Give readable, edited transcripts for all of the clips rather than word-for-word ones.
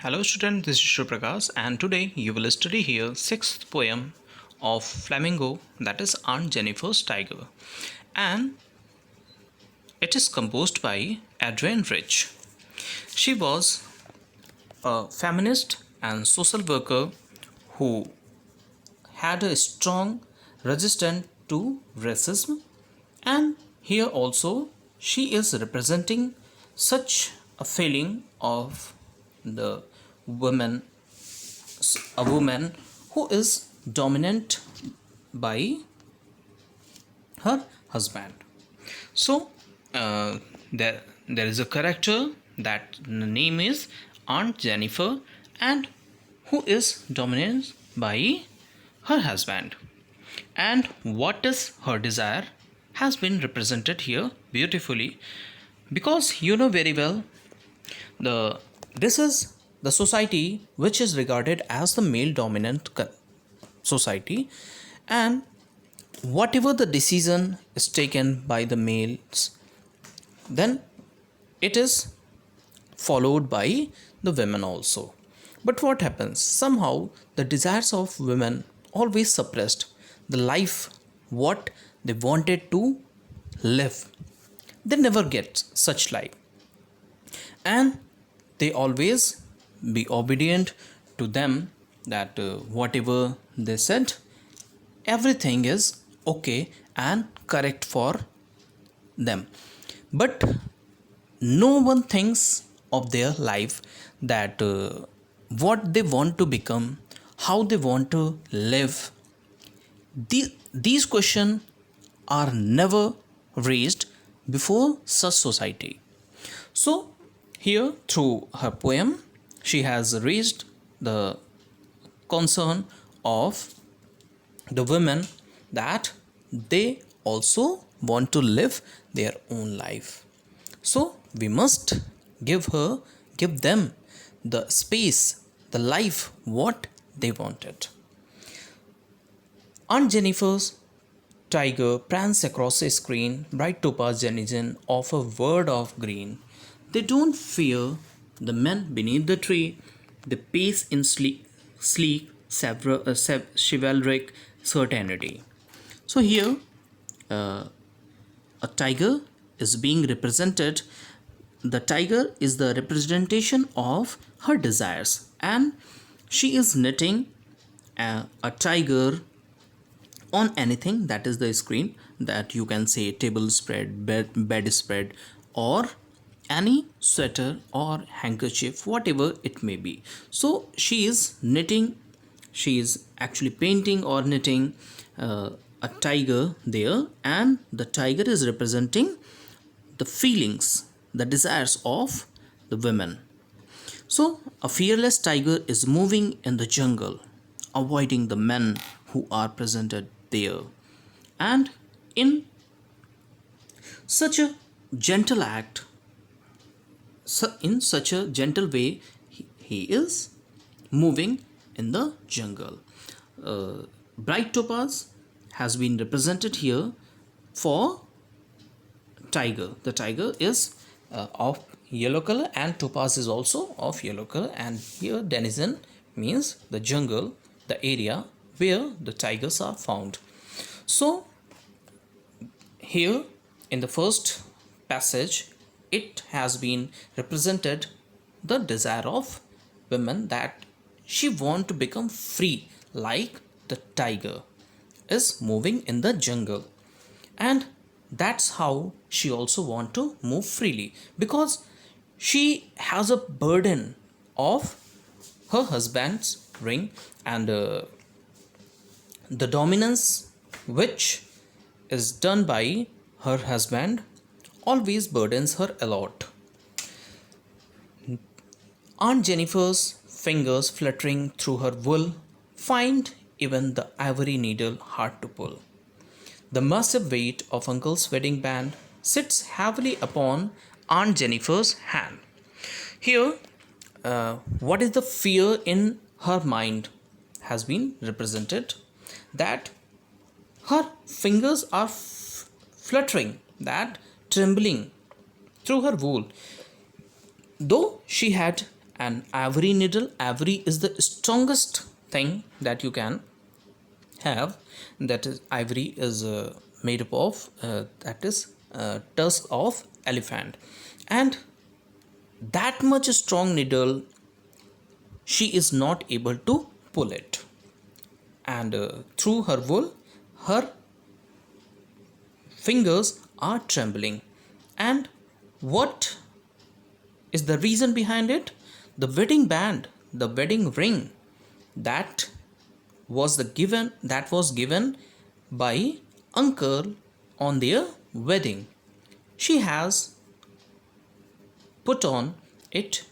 Hello student, this is Shriprakash and today you will study here 6th poem of Flamingo, that is Aunt Jennifer's Tiger, and it is composed by Adrienne Rich. She was a feminist and social worker who had a strong resistance to racism, and here also she is representing such a feeling of the woman, a woman who is dominant by her husband. So there is a character that name is Aunt Jennifer, and who is dominated by her husband. And what is her desire has been represented here beautifully, because you know very well the this is the society which is regarded as the male dominant society, and whatever the decision is taken by the males, then it is followed by the women also. But what happens, somehow the desires of women always suppressed the life what they wanted to live. They never get such life, and they always be obedient to them, that whatever they said, everything is okay and correct for them. But no one thinks of their life, that what they want to become, how they want to live. These questions are never raised before such society. So here, through her poem, she has raised the concern of the women, that they also want to live their own life. So we must give them the space, the life what they wanted. Aunt Jennifer's tiger prance across a screen, bright topaz denizen of a world of green. They don't fear the men beneath the tree. They pace in sleek chivalric certainty. So here, a tiger is being represented. The tiger is the representation of her desires, and she is knitting a tiger on anything, that is the screen, that you can say table spread, bed spread, or any sweater or handkerchief, whatever it may be. So she is knitting, she is actually painting or knitting a tiger there, and the tiger is representing the feelings, the desires of the women. So a fearless tiger is moving in the jungle, avoiding the men who are presented there, and in such a gentle act, in such a gentle way, he is moving in the jungle. Bright topaz has been represented here for tiger. The tiger is of yellow color, and topaz is also of yellow color, and here denizen means the jungle, the area where the tigers are found. So here in the first passage, it has been represented the desire of women, that she want to become free like the tiger is moving in the jungle, and that's how she also want to move freely, because she has a burden of her husband's ring, and the dominance which is done by her husband always burdens her a lot. Aunt Jennifer's fingers fluttering through her wool find even the ivory needle hard to pull. The massive weight of Uncle's wedding band sits heavily upon Aunt Jennifer's hand. Here, what is the fear in her mind has been represented, that her fingers are fluttering, that trembling through her wool, though she had an ivory needle. Ivory is the strongest thing that you can have. That is, ivory is made up of that is tusk of elephant, and that much strong needle she is not able to pull it, and through her wool her fingers are trembling. And what is the reason behind it? The wedding band, the wedding ring that was given by uncle on their wedding. She has put on it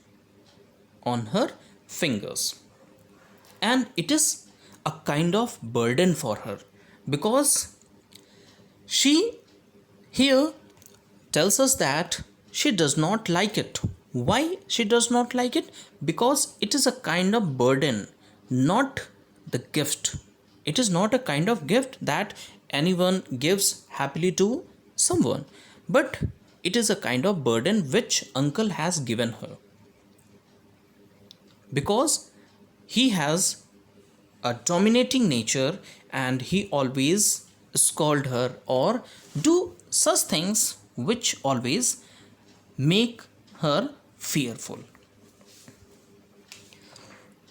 on her fingers, and it is a kind of burden for her, because she here tells us that she does not like it. Why she does not like it? Because it is a kind of burden, not the gift. It is not a kind of gift that anyone gives happily to someone, but it is a kind of burden which uncle has given her, because he has a dominating nature and he always scold her or do such things which always make her fearful.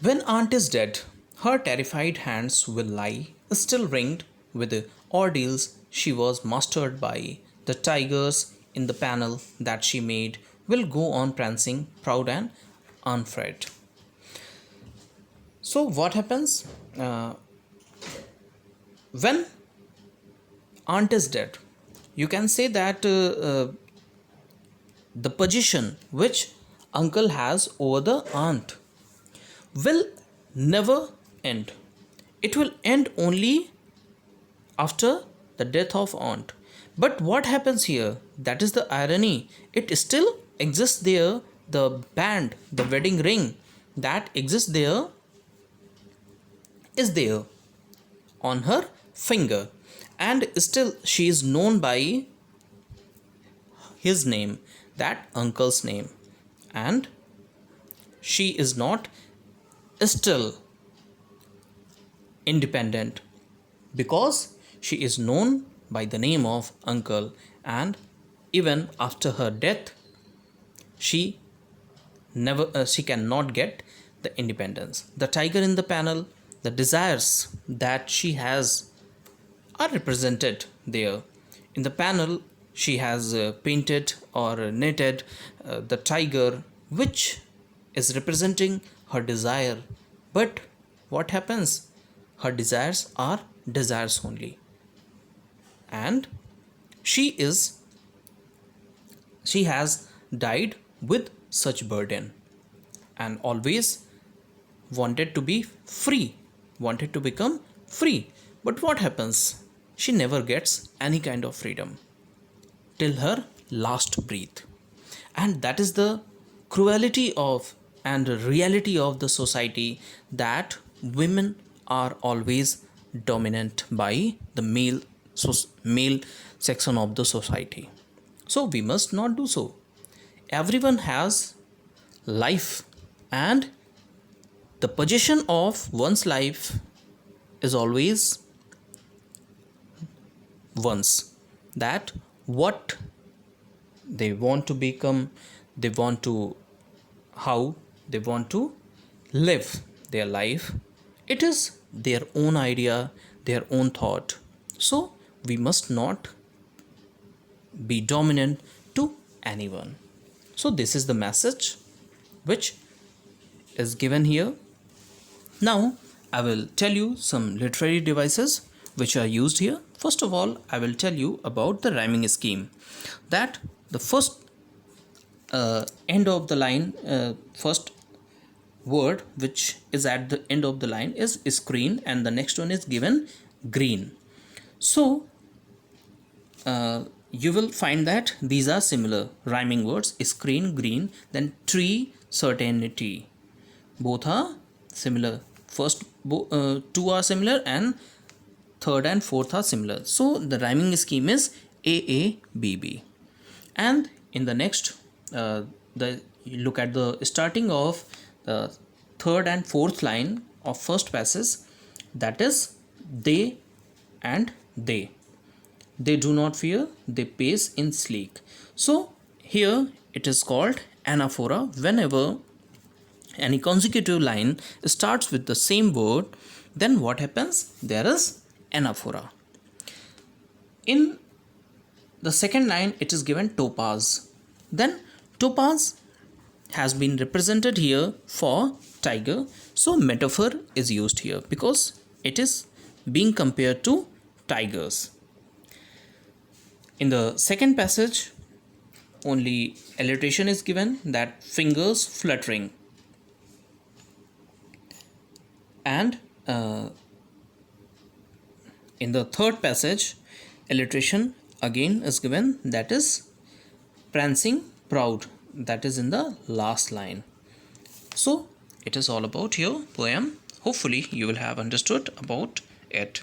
When aunt is dead, her terrified hands will lie, still ringed with the ordeals she was mastered by. The tigers in the panel that she made will go on prancing, proud and unafraid. So, what happens when aunt is dead? You can say that the position which uncle has over the aunt will never end. It will end only after the death of aunt. But what happens here? That is the irony. It still exists there. The band, the wedding ring that exists there is there on her finger, and still she is known by his name, that uncle's name, and she is not still independent, because she is known by the name of uncle, and even after her death she cannot get the independence. The tiger in the panel, the desires that she has are represented there. In the panel she has painted or knitted the tiger, which is representing her desire. But what happens? Her desires are desires only, and she has died with such burden, and always wanted to be free, wanted to become free. But what happens? She never gets any kind of freedom till her last breath. And that is the cruelty of and reality of the society, that women are always dominant by the male section of the society. So we must not do so. Everyone has life, and the position of one's life is always one's, that what they want to become, they want to, how they want to live their life, it is their own idea, their own thought. So we must not be dominant to anyone. So this is the message which is given here. Now I will tell you some literary devices which are used here. First of all, I will tell you about the rhyming scheme, that the first end of the line, first word which is at the end of the line is screen, and the next one is given green. So you will find that these are similar rhyming words: screen, green, then tree, certainty. Both are similar. First two are similar, and third and fourth are similar. So the rhyming scheme is AABB. And in the next, you look at the starting of the third and fourth line of first passage, that is they and they do not fear, they pace in sleek. So here it is called anaphora whenever any consecutive line starts with the same word. Then what happens? There is anaphora. In the second line it is given topaz. Then topaz has been represented here for tiger, so metaphor is used here because it is being compared to tigers. In the second passage only alliteration is given, that fingers fluttering, and in the third passage alliteration again is given, that is prancing proud, that is in the last line. So it is all about your poem. Hopefully you will have understood about it.